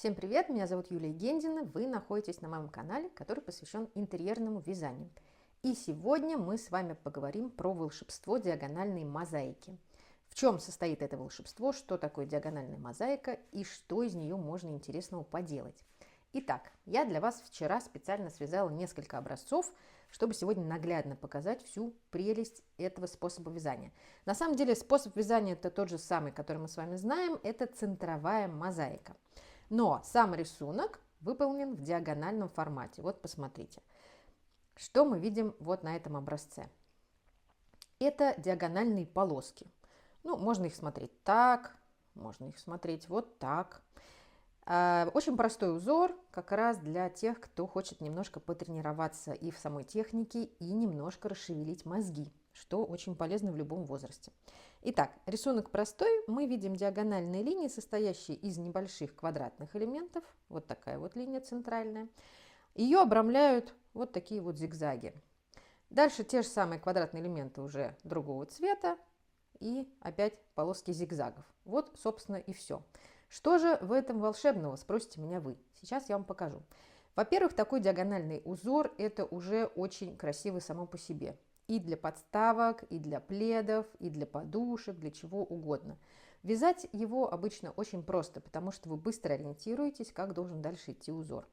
Всем привет, меня зовут Юлия Гендина, вы находитесь на моем канале, который посвящен интерьерному вязанию. И сегодня мы с вами поговорим про волшебство диагональной мозаики. В чем состоит это волшебство, что такое диагональная мозаика и что из нее можно интересного поделать. Итак, я для вас вчера специально связала несколько образцов, чтобы сегодня наглядно показать всю прелесть этого способа вязания. На самом деле способ вязания это тот же самый, который мы с вами знаем, это центровая мозаика. Но сам рисунок выполнен в диагональном формате. Вот посмотрите, что мы видим вот на этом образце. Это диагональные полоски. Ну, можно их смотреть так, можно их смотреть вот так. Очень простой узор, как раз для тех, кто хочет немножко потренироваться и в самой технике, и немножко расшевелить мозги, что очень полезно в любом возрасте. Итак, рисунок простой. Мы видим диагональные линии, состоящие из небольших квадратных элементов. Вот такая вот линия центральная. Ее обрамляют вот такие вот зигзаги. Дальше те же самые квадратные элементы уже другого цвета. И опять полоски зигзагов. Вот, собственно, и все. Что же в этом волшебного, спросите меня вы. Сейчас я вам покажу. Во-первых, такой диагональный узор – это уже очень красиво само по себе. И для подставок, и для пледов, и для подушек, для чего угодно. Вязать его обычно очень просто, потому что вы быстро ориентируетесь, как должен дальше идти узор.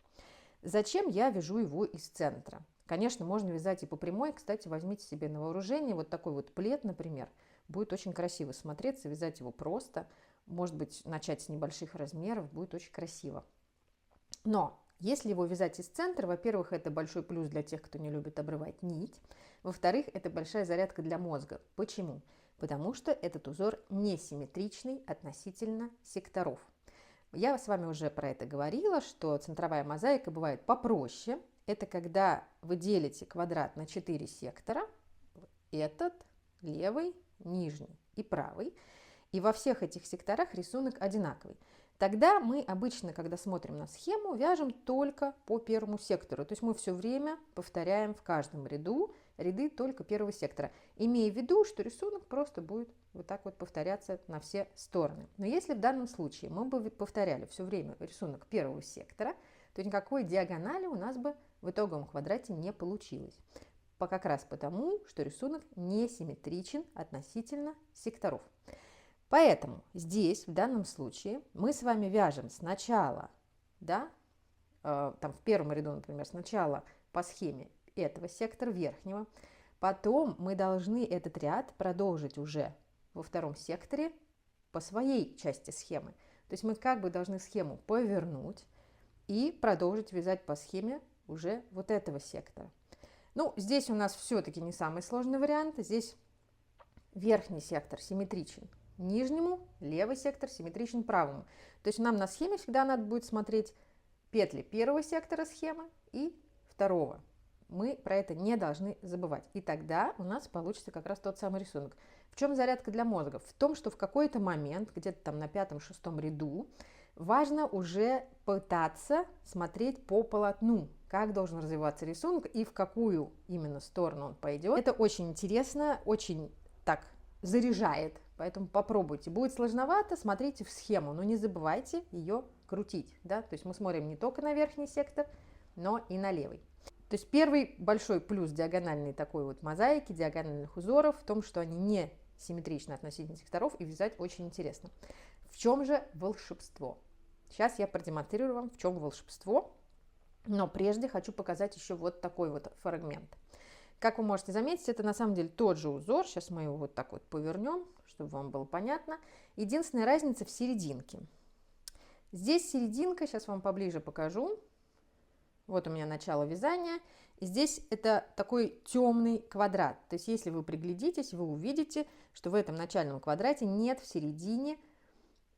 Зачем я вяжу его из центра? Конечно, можно вязать и по прямой. Кстати, возьмите себе на вооружение вот такой вот плед, например. Будет очень красиво смотреться, вязать его просто. Может быть, начать с небольших размеров, будет очень красиво. Но если его вязать из центра, во-первых, это большой плюс для тех, кто не любит обрывать нить. Во-вторых, это большая зарядка для мозга. Почему? Потому что этот узор несимметричный относительно секторов. Я с вами уже про это говорила, что центровая мозаика бывает попроще. Это когда вы делите квадрат на 4 сектора. Этот, левый, нижний и правый. И во всех этих секторах рисунок одинаковый. Тогда мы обычно, когда смотрим на схему, вяжем только по первому сектору. То есть мы все время повторяем в каждом ряду ряды только первого сектора, имея в виду, что рисунок просто будет вот так вот повторяться на все стороны. Но если в данном случае мы бы повторяли все время рисунок первого сектора, то никакой диагонали у нас бы в итоговом квадрате не получилось. Как раз потому, что рисунок несимметричен относительно секторов. Поэтому здесь, в данном случае, мы с вами вяжем сначала, да, там в первом ряду, например, сначала по схеме этого сектора верхнего, потом мы должны этот ряд продолжить уже во втором секторе по своей части схемы. То есть мы как бы должны схему повернуть и продолжить вязать по схеме уже вот этого сектора. Ну, здесь у нас все-таки не самый сложный вариант. Здесь верхний сектор симметричен нижнему, левый сектор симметричен правому. То есть нам на схеме всегда надо будет смотреть петли первого сектора схемы и второго. Мы про это не должны забывать. И тогда у нас получится как раз тот самый рисунок. В чем зарядка для мозга? В том, что в какой-то момент, где-то там на 5-6 ряду, важно уже пытаться смотреть по полотну, как должен развиваться рисунок и в какую именно сторону он пойдет. Это очень интересно, очень так заряжает, поэтому попробуйте. Будет сложновато, смотрите в схему, но не забывайте ее крутить. Да? То есть мы смотрим не только на верхний сектор, но и на левый. То есть первый большой плюс диагональной такой вот мозаики, диагональных узоров в том, что они не симметричны относительно секторов и вязать очень интересно. В чем же волшебство? Сейчас я продемонстрирую вам, в чем волшебство, но прежде хочу показать еще вот такой вот фрагмент. Как вы можете заметить, это на самом деле тот же узор. Сейчас мы его вот так вот повернем, чтобы вам было понятно. Единственная разница в серединке. Здесь серединка, сейчас вам поближе покажу. Вот у меня начало вязания. И здесь это такой темный квадрат. То есть если вы приглядитесь, вы увидите, что в этом начальном квадрате нет в середине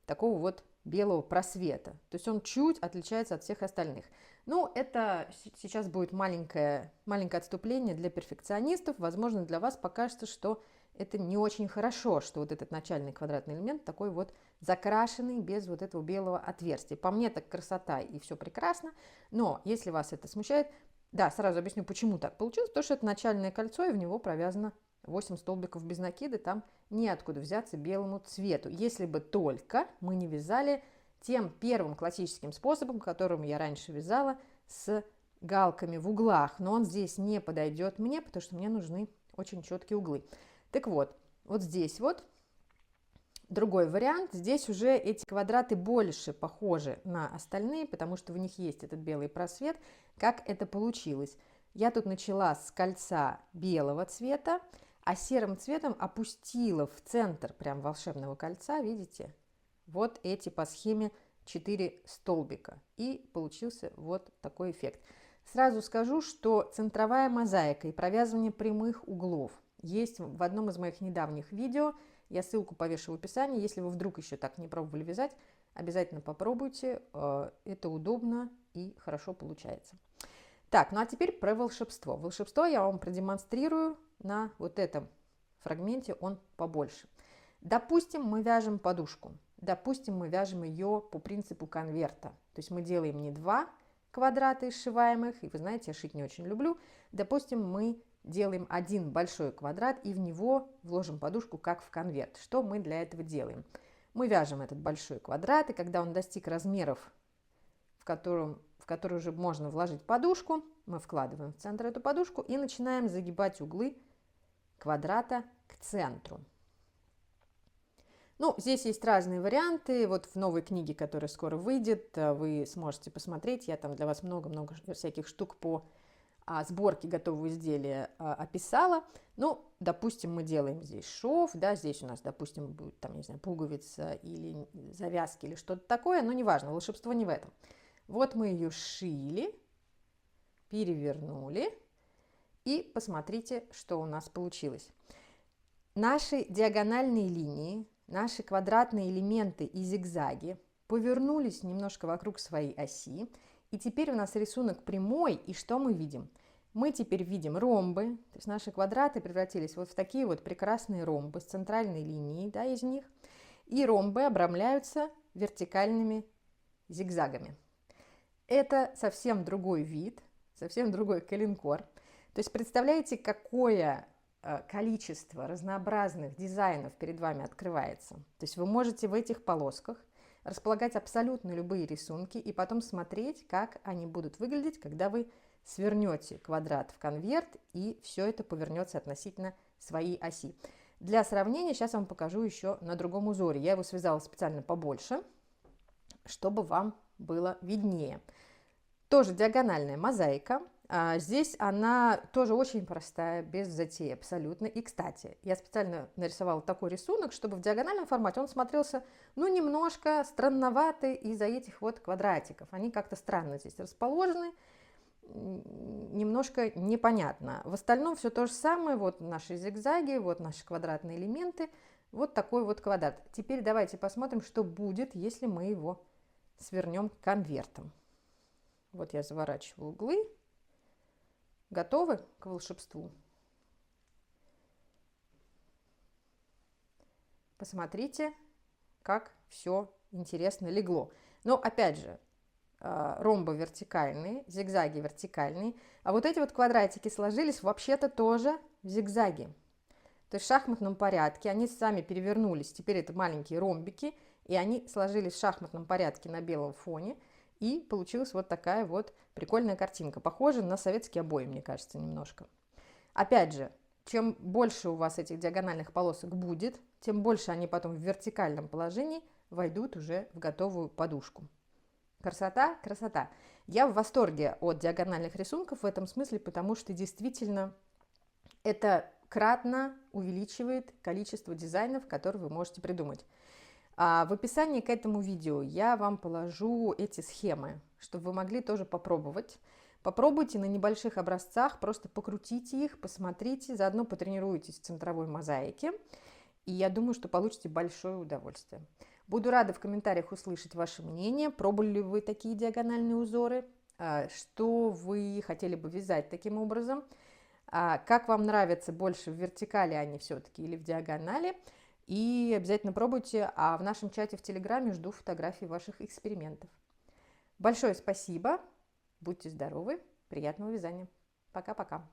такого вот белого просвета. То есть он чуть отличается от всех остальных. Ну, это сейчас будет маленькое отступление для перфекционистов. Возможно, для вас покажется, что это не очень хорошо, что вот этот начальный квадратный элемент такой вот закрашенный без вот этого белого отверстия. По мне так красота и все прекрасно, но если вас это смущает, да, сразу объясню, почему так получилось, потому что это начальное кольцо, и в него провязано 8 столбиков без накида, там неоткуда взяться белому цвету, если бы только мы не вязали тем первым классическим способом, которым я раньше вязала, с галками в углах. Но он здесь не подойдет мне, потому что мне нужны очень четкие углы. Так вот, вот здесь вот другой вариант. Здесь уже эти квадраты больше похожи на остальные, потому что в них есть этот белый просвет. Как это получилось? Я тут начала с кольца белого цвета, а серым цветом опустила в центр прям волшебного кольца, видите, вот эти по схеме 4 столбика. И получился вот такой эффект. Сразу скажу, что центровая мозаика и провязывание прямых углов есть в одном из моих недавних видео. Я ссылку повешу в описании. Если вы вдруг еще так не пробовали вязать, обязательно попробуйте. Это удобно и хорошо получается. Так, ну а теперь про волшебство. Волшебство я вам продемонстрирую на вот этом фрагменте, он побольше. Допустим, мы вяжем подушку. Допустим, мы вяжем ее по принципу конверта. То есть мы делаем не 2 квадрата из сшиваемых, и вы знаете, я шить не очень люблю. Допустим, мы делаем один большой квадрат и в него вложим подушку, как в конверт. Что мы для этого делаем? Мы вяжем этот большой квадрат, и когда он достиг размеров, в который уже можно вложить подушку, мы вкладываем в центр эту подушку и начинаем загибать углы квадрата к центру. Ну, здесь есть разные варианты. Вот в новой книге, которая скоро выйдет, вы сможете посмотреть. Я там для вас много-много всяких штук по сборке готового изделия описала. Ну, допустим, мы делаем здесь шов, да, здесь у нас, допустим, будет там, не знаю, пуговица или завязки или что-то такое, но неважно, волшебство не в этом. Вот мы ее сшили, перевернули, и посмотрите, что у нас получилось. Наши диагональные линии, наши квадратные элементы и зигзаги повернулись немножко вокруг своей оси, и теперь у нас рисунок прямой, и что мы видим? Мы теперь видим ромбы, то есть наши квадраты превратились вот в такие вот прекрасные ромбы с центральной линией, да, из них, и ромбы обрамляются вертикальными зигзагами. Это совсем другой вид, совсем другой калинкор. То есть представляете, какое количество разнообразных дизайнов перед вами открывается. То есть вы можете в этих полосках располагать абсолютно любые рисунки и потом смотреть, как они будут выглядеть, когда вы свернете квадрат в конверт и все это повернется относительно своей оси. Для сравнения сейчас я вам покажу еще на другом узоре. Я его связала специально побольше, чтобы вам было виднее. Тоже диагональная мозаика. Здесь она тоже очень простая, без затей абсолютно. И, кстати, я специально нарисовала такой рисунок, чтобы в диагональном формате он смотрелся, ну, немножко странноватый из-за этих вот квадратиков. Они как-то странно здесь расположены, немножко непонятно. В остальном все то же самое. Вот наши зигзаги, вот наши квадратные элементы. Вот такой вот квадрат. Теперь давайте посмотрим, что будет, если мы его свернем конвертом. Вот я заворачиваю углы. Готовы к волшебству? Посмотрите, как все интересно легло. Но опять же, ромбы вертикальные, зигзаги вертикальные, а вот эти вот квадратики сложились вообще-то тоже в зигзаги. То есть в шахматном порядке они сами перевернулись, теперь это маленькие ромбики, и они сложились в шахматном порядке на белом фоне, и получилась вот такая вот прикольная картинка. Похожа на советские обои, мне кажется, немножко. Опять же, чем больше у вас этих диагональных полосок будет, тем больше они потом в вертикальном положении войдут уже в готовую подушку. Красота, красота. Я в восторге от диагональных рисунков в этом смысле, потому что действительно это кратно увеличивает количество дизайнов, которые вы можете придумать. В описании к этому видео я вам положу эти схемы, чтобы вы могли тоже попробовать. Попробуйте на небольших образцах, просто покрутите их, посмотрите, заодно потренируйтесь в центровой мозаике. И я думаю, что получите большое удовольствие. Буду рада в комментариях услышать ваше мнение. Пробовали ли вы такие диагональные узоры? Что вы хотели бы вязать таким образом? Как вам нравится больше в вертикали, а не все-таки, или в диагонали? И обязательно пробуйте, а в нашем чате в Телеграме жду фотографий ваших экспериментов. Большое спасибо, будьте здоровы, приятного вязания. Пока-пока.